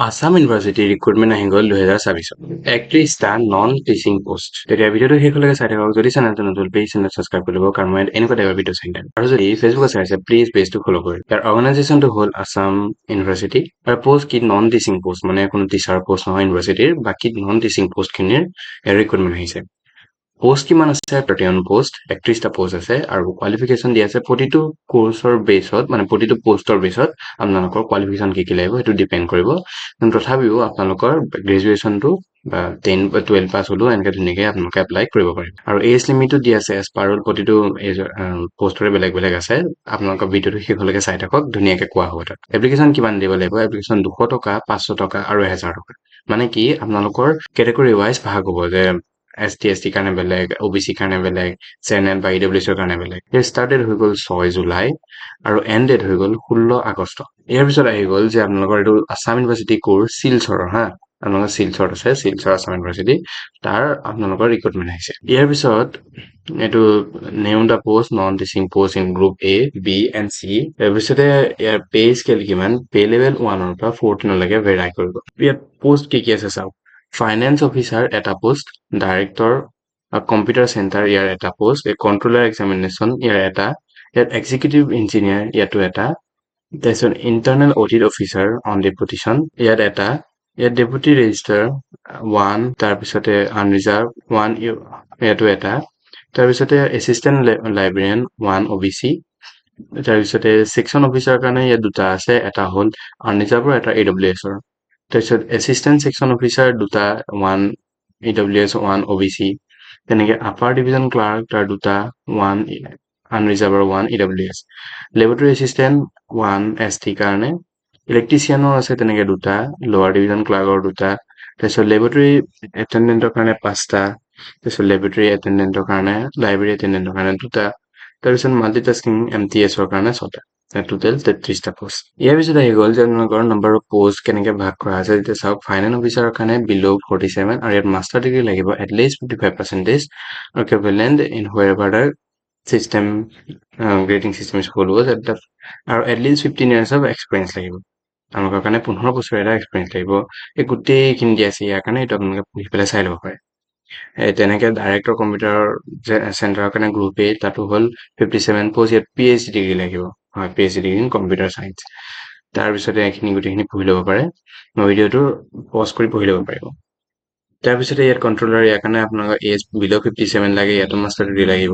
Assam University recruitment আহি গ'ল 2024 31টা non teaching post তেতিয়া ভিডিঅ'টো শেষলৈকে চাই থাকক যদি চেনেলটো নতুন প্লিজ চেনেল ছাবস্ক্ৰাইব কৰি ল'ব কাৰণ মই এনেকুৱা টাইপৰ ভিডিঅ' চাই থাকিম আৰু যদি ফেচবুকত চাই আছে প্লিজ পেজটো ফ'ল' কৰি ইয়াৰ অৰ্গেনাইজেশ্যনটো হ'ল আছাম ইউনিভাৰ্চিটি আৰু পোষ্ট কি নন টিচিং পোষ্ট মানে কোনো টিচাৰ পোষ্ট নহয় ইউনিভাৰ্চিটিৰ বাকী নন টিচিং পোষ্টখিনিৰ ৰিক্ৰুটমেণ্ট আহিছে পোষ্ট কিমান আছে 31 পোষ্ট 31টা পোষ্ট আছে আৰু কোৱালিফিকেশ্যন দিয়া আছে প্ৰতিটো কোৰ্চৰ বেছত মানে প্ৰতিটো পোষ্টৰ বেছত আপোনালোকৰ কোৱালিফিকেশ্যন কি লাগিব সেইটো ডিপেণ্ড কৰিব তথাপিও আপোনালোকৰ গ্ৰেজুৱেশ্যনটো বা 10 বা 12 পাছ হ'লেও এনেকৈ ধুনীয়াকৈ আপোনালোকে এপ্লাই কৰিব পাৰিব আৰু এজ লিমিটো দিয়া আছে এজ পাৰ প্ৰতিটো পোষ্টৰে বেলেগ বেলেগ আছে আপোনালোকৰ ভিডিঅ'টো শেষলৈকে চাই থাকক ধুনীয়াকৈ কোৱা হ'ব তাত এপ্লিকেশ্যন কিমান দিব লাগিব এপ্লিকেশ্যন 200 টকা 500 টকা আৰু 1000 টকা মানে কি আপোনালোকৰ কেটেগৰী ৱাইজ ভাগ হ'ব যে ST কাৰণে বেলেগ OBC কাৰণে বেলেগ চেনেল বা EWSৰ কাৰণে বেলেগ ষ্টাৰ্টেড হৈ গ'ল 6 জুলাই আৰু এণ্ডেড হৈ গ'ল 16 আগষ্ট ইয়াৰ পিছত আহি গ'ল যে আপোনালোকৰ এইটো আছাম ইউনিভাৰ্চিটি কোৰ্চ শিলচৰৰ হা আপোনালোকৰ শিলচৰত আছে শিলচৰ আছাম ইউনিভাৰ্চিটি তাৰ আপোনালোকৰ ৰিক্ৰুটমেণ্ট আহিছে ইয়াৰ পিছত এইটো name the post non teaching post in group A B and C তাৰপিছতে ইয়াৰ পে স্কেল কিমান পে লেভেল 1ৰ পৰা 14লৈকে ভেৰাই কৰিব ইয়াত পোষ্ট কি আছে চাওক ফাইনেন্স অফিচাৰ এটা পোষ্ট ডাইৰেক্টৰ কম্পিউটাৰ চেণ্টাৰ ইয়াৰ এটা পোষ্ট কন্ট্ৰলাৰ এক্সামিনেশ্যন ইয়াৰ এটা ইয়াত এক্সিকিউটিভ ইঞ্জিনিয়াৰ ইয়াতো এটা তাৰপিছত internal audit officer on deputation ইয়াত এটা ইয়াত ডেপুটি ৰেজিষ্টাৰ 1 তাৰপিছতে আনৰিজাৰ্ভ 1 ইয়াতো এটা তাৰপিছতে এছিষ্টেণ্ট লাইব্ৰেৰিয়ান 1 OBC তাৰপিছতে ছেকশ্যন অফিচাৰ কাৰণে ইয়াত দুটা আছে এটা হ'ল আনৰিজাৰ্ভৰ এটা AWSৰ তাৰপিছত এছিষ্টেণ্ট ছেকশ্যন অফিচাৰ দুটা 1 EWS 1 OBC তেনেকে আপাৰ ডিভিজন ক্লাৰ্ক তাৰ দুটা 1 আনৰিজাৰ্ভৰ 1 EWS লেবৰেটৰী এছিষ্টেণ্ট 1 ST কাৰণে ইলেক্ট্ৰিচিয়ানৰ আছে তেনেকে দুটা লোৱাৰ ডিভিজন ক্লাৰ্কৰ দুটা তাৰপিছত লেবৰেটৰী এটেণ্ডেণ্টৰ কাৰণে 5টা তাৰপিছত লেবৰেটৰী এটেণ্ডেণ্টৰ কাৰণে লাইব্ৰেৰী এটেণ্ডেণ্টৰ কাৰণে দুটা তাৰপিছত মাল্টিটাস্কিং MTSৰ কাৰণে 6টা টোটেল 33টা পোষ্ট ইয়াৰ পিছত আহি গ'ল যে আপোনালোকৰ নম্বৰ অফ পোষ্ট কেনেকে ভাগ কৰা আছে যেতিয়া চাওক ফাইনেন্স অফিচাৰৰ কাৰণে বিল' 47 আৰু ইয়াত মাষ্টাৰ ডিগ্ৰী লাগিব এটলিষ্ট 55% আৰু equivalent in wherever the system grading system is followed আৰু এটলিষ্ট 15 years of experience লাগিব আপোনালোকৰ কাৰণে 15 বছৰ এটা এক্সপিৰিয়েঞ্চ লাগিব এই গোটেইখিনি দিয়া আছে ইয়াৰ কাৰণে এইটো আপোনালোকে পঢ়ি পেলাই চাই ল'ব পাৰে তেনেকে ডাইৰেক্টৰ কম্পিউটাৰ চেণ্টাৰৰ কাৰণে গ্ৰুপ A তাতো হ'ল 57 পোষ্ট ইয়াত PhD ডিগ্ৰী লাগিব হয় PhD degree in computer science তাৰপিছতে এইখিনি গোটেইখিনি পঢ়ি ল'ব পাৰে মই ভিডিঅ'টো পজ কৰি পঢ়ি ল'ব পাৰিব তাৰপিছতে ইয়াত কণ্ট্ৰলাৰ ইয়াৰ কাৰণে আপোনালোকৰ এজ বিল' 57 লাগে ইয়াতো মাষ্টাৰ ডিগ্ৰী লাগিব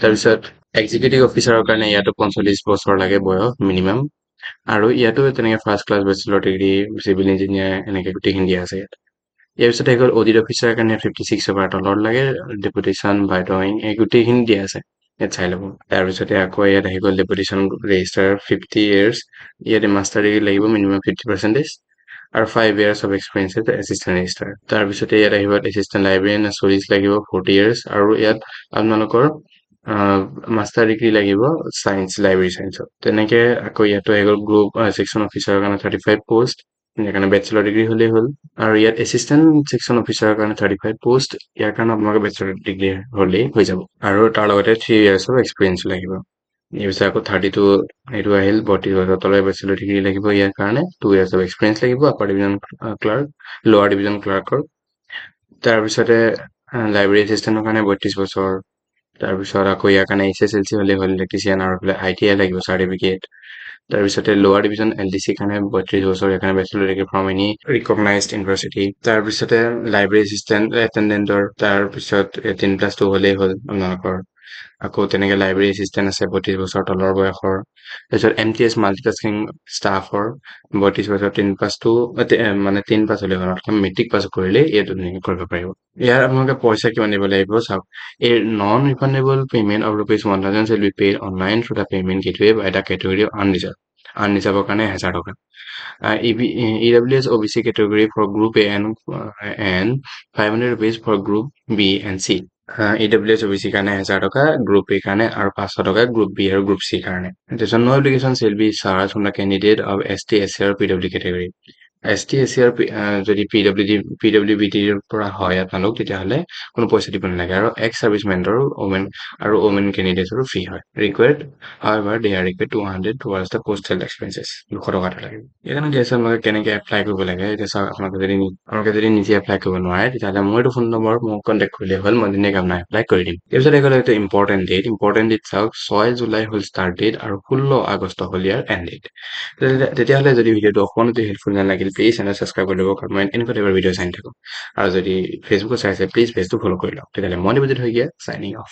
তাৰপিছত এক্সিকিউটিভ অফিচাৰৰ কাৰণে ইয়াতো 45 বছৰ লাগে বয়স মিনিমাম আৰু ইয়াতো তেনেকে first class bachelor degree civil engineer এনেকে গোটেইখিনি দিয়া আছে ইয়াৰ পিছত আহি গ'ল অডিট অফিচাৰৰ কাৰণে 56 পৰা তলৰ লাগে ডেপুটেশ্যন বাই ড্ৰয়িং এই গোটেইখিনি দিয়া আছে ইয়াত চাই ল'ব তাৰপিছতে আকৌ ইয়াত আহি গ'ল ডেপুটেশ্যন ৰেজিষ্টাৰ 50 years ইয়াতে মাষ্টাৰ ডিগ্ৰী লাগিব মিনিমাম 50% আৰু 5 years of experience as assistant registrar তাৰপিছতে ইয়াত আহিব এছিষ্টেণ্ট লাইব্ৰেৰিয়ান চলিচ লাগিব 40 years আৰু ইয়াত আপোনালোকৰ মাষ্টাৰ ডিগ্ৰী লাগিব চায়েন্স লাইব্ৰেৰী চায়েন্সত তেনেকে আকৌ ইয়াতো আহি গ'ল গ্ৰুপ ছেকশ্যন অফিচাৰৰ কাৰণে 35 পোষ্ট ইয়াৰ বেচেলৰ ডিগ্ৰী হ'লেই হ'ল আৰু ইয়াত এছিষ্টেণ্ট ছেকশ্যন অফিচাৰৰ কাৰণে 35 পোষ্ট ইয়াৰ কাৰণে আপোনালোকে বেচেলৰ ডিগ্ৰী হ'লেই হৈ যাব আৰু তাৰ লগতে 3 years of experience লাগিব ইয়াৰ পিছত আকৌ 32 এইটো আহিল 32 বছৰ তলৰ বেচেলৰ ডিগ্ৰী লাগিব ইয়াৰ কাৰণে 2 years of experience লাগিব আপাৰ ডিভিজন ক্লাৰ্ক লোৱাৰ ডিভিজন ক্লাৰ্কৰ তাৰপিছতে লাইব্ৰেৰী এছিষ্টেণ্টৰ কাৰণে 32 বছৰ তাৰপিছত আকৌ ইয়াৰ কাৰণে HSLC হ'লে হ'ল ইলেক্ট্ৰিচিয়ান আৰু ITI লাগিব চাৰ্টিফিকেট তাৰপিছতে লোৱাৰ ডিভিজন LDC কাৰণে 32 বছৰ ইয়াৰ কাৰণে bachelor degree from any recognised university তাৰপিছতে লাইব্ৰেৰী এছিষ্টেণ্ট এটেণ্ডেণ্টৰ তাৰপিছত 10+2 হ'লেই হ'ল আপোনালোকৰ আকৌ তেনেকে লাইব্ৰেৰী এছিষ্টেণ্ট আছে 32 বছৰ তলৰ বয়সৰ তাৰপিছত MTS মাল্টিটাস্কিং ষ্টাফৰ 32 বছৰ 10+2 মানে 10 পাছ হ'লে হ'ল মেট্ৰিক পাছ কৰিলে এইটো ধুনীয়াকৈ কৰিব পাৰিব ইয়াৰ আপোনালোকে পইচা কিমান দিব লাগিব চাওক A non-refundable payment of rupees 1000 shall be paid online through the payment gateway by the category of unreserved. Unreserved কাৰণে 1000 টকা EWS OBC category for group A and 500 rupees for group B and C. EWS OBC কাৰণে 1000 টকা group A কাৰণে আৰু 500 টকা group B আৰু group C কাৰণে. There's no application shall be charged from the candidate of ST, SC or PW category. ST SC আৰু যদি PWBTৰ পৰা হয় আপোনালোক তেতিয়াহ'লে কোনো পইচা দিব নালাগে আৰু এক্স চাৰ্ভিচমেনৰো ওমেন কেণ্ডিডেটৰো ফ্ৰী হয় required however they are required 200 towards the postal expenses 200 টকা লাগে এইকাৰণে দিয়া আছে আপোনালোকে কেনেকে এপ্লাই কৰিব লাগে এতিয়া চাওক আপোনালোকে যদি নিজে এপ্লাই কৰিব নোৱাৰে তেতিয়াহ'লে মোৰ এইটো ফোন নম্বৰ মোক কণ্টেক্ট কৰিলে হ'ল মই ধুনীয়াকৈ আপোনাৰ এপ্লাই কৰি দিম তাৰপিছত এইফালে এটা ইম্পৰ্টেণ্ট ডেট চাওক 6 জুলাই হ'ল ষ্টাৰ্ট ডেট আৰু 16 আগষ্ট হ'ল ইয়াৰ এণ্ড ডেট তেতিয়াহ'লে যদি ভিডিঅ'টো অকণমান হেল্পফুল যেন লাগিল প্লিজ চেনেল ছাবস্ক্ৰাইব কৰি ল'ব কাৰণ মই এনেকুৱা টাইপৰ ভিডিঅ' চাই থাকোঁ আৰু যদি ফেচবুকত চাইছে প্লিজ পেজটো ফ'ল' কৰি লওক তেতিয়াহ'লে মই Debajit চাইনিং অফ